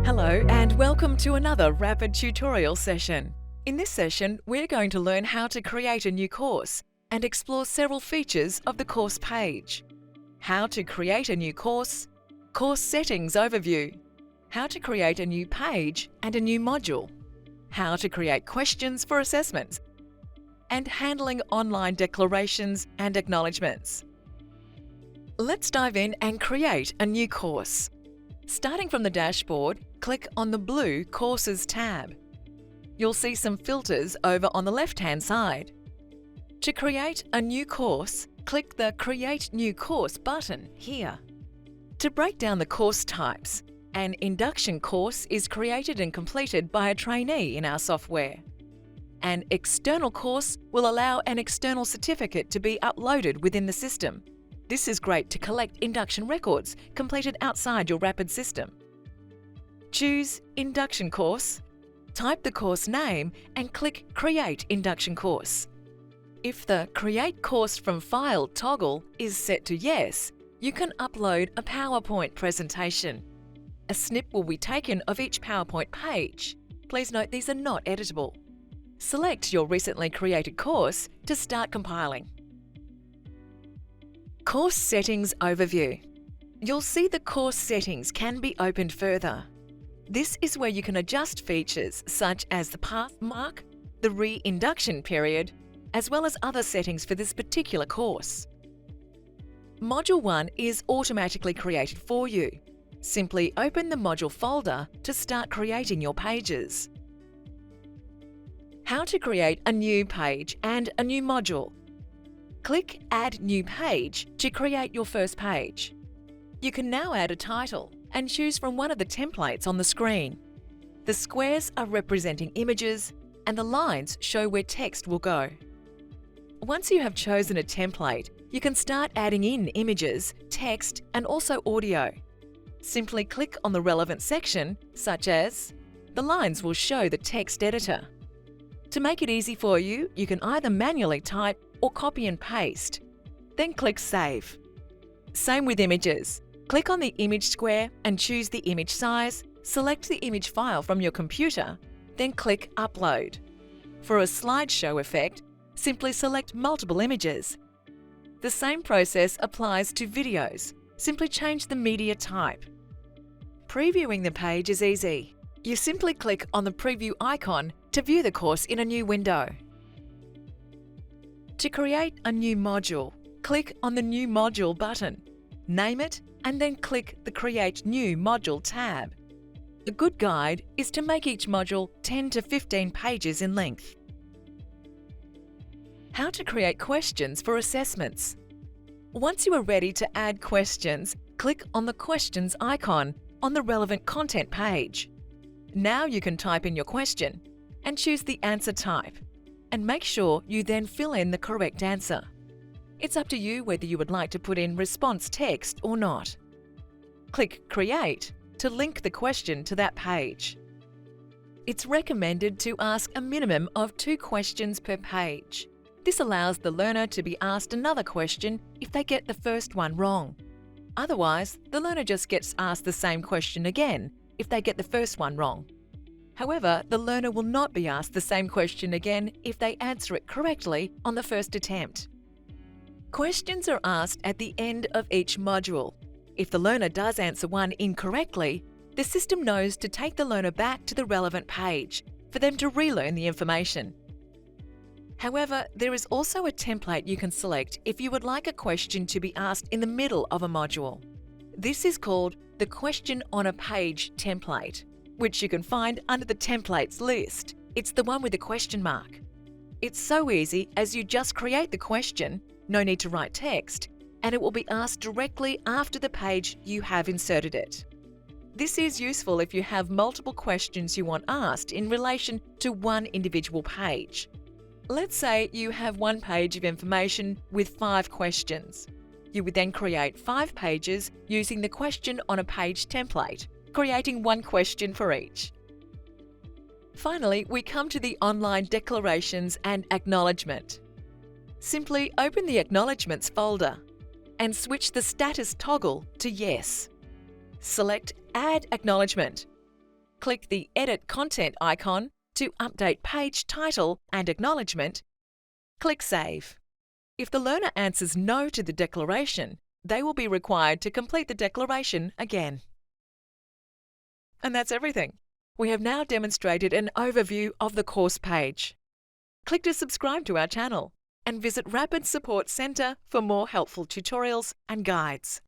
Hello and welcome to another rapid tutorial session. In this session, we're going to learn how to create a new course and explore several features of the course page. How to create a new course settings overview, how to create a new page and a new module, how to create questions for assessments, and handling online declarations and acknowledgements. Let's dive in and create a new course. Starting from the dashboard, click on the blue Courses tab. You'll see some filters over on the left-hand side. To create a new course, click the Create New Course button here. To break down the course types, an induction course is created and completed by a trainee in our software. An external course will allow an external certificate to be uploaded within the system. This is great to collect induction records completed outside your Rapid system. Choose Induction Course, type the course name and click Create Induction Course. If the Create Course from File toggle is set to Yes, you can upload a PowerPoint presentation. A snip will be taken of each PowerPoint page. Please note these are not editable. Select your recently created course to start compiling. Course Settings Overview. You'll see the course settings can be opened further. This is where you can adjust features such as the path mark, the re-induction period, as well as other settings for this particular course. Module 1 is automatically created for you. Simply open the module folder to start creating your pages. How to create a new page and a new module. Click Add New Page to create your first page. You can now add a title and choose from one of the templates on the screen. The squares are representing images and the lines show where text will go. Once you have chosen a template, you can start adding in images, text, and also audio. Simply click on the relevant section, such as the lines will show the text editor. To make it easy for you, you can either manually type or copy and paste. Then click Save. Same with images. Click on the image square and choose the image size, select the image file from your computer, then click Upload. For a slideshow effect, simply select multiple images. The same process applies to videos. Simply change the media type. Previewing the page is easy. You simply click on the preview icon to view the course in a new window. To create a new module, click on the New Module button, name it, and then click the Create New Module tab. A good guide is to make each module 10 to 15 pages in length. How to create questions for assessments. Once you are ready to add questions, click on the Questions icon on the relevant content page. Now you can type in your question and choose the answer type, and make sure you then fill in the correct answer. It's up to you whether you would like to put in response text or not. Click Create to link the question to that page. It's recommended to ask a minimum of 2 questions per page. This allows the learner to be asked another question if they get the first one wrong. Otherwise, the learner just gets asked the same question again if they get the first one wrong. However, the learner will not be asked the same question again if they answer it correctly on the first attempt. Questions are asked at the end of each module. If the learner does answer one incorrectly, the system knows to take the learner back to the relevant page for them to relearn the information. However, there is also a template you can select if you would like a question to be asked in the middle of a module. This is called the Question on a Page template, which you can find under the Templates list. It's the one with the question mark. It's so easy as you just create the question, no need to write text, and it will be asked directly after the page you have inserted it. This is useful if you have multiple questions you want asked in relation to one individual page. Let's say you have one page of information with 5 questions. You would then create 5 pages using the Question on a Page template, creating 1 question for each. Finally, we come to the online declarations and acknowledgement. Simply open the Acknowledgements folder and switch the status toggle to Yes. Select Add Acknowledgement. click the Edit Content icon to update page title and acknowledgement. Click Save. If the learner answers no to the declaration, they will be required to complete the declaration again. And that's everything. We have now demonstrated an overview of the course page. Click to subscribe to our channel and visit Rapid Support Centre for more helpful tutorials and guides.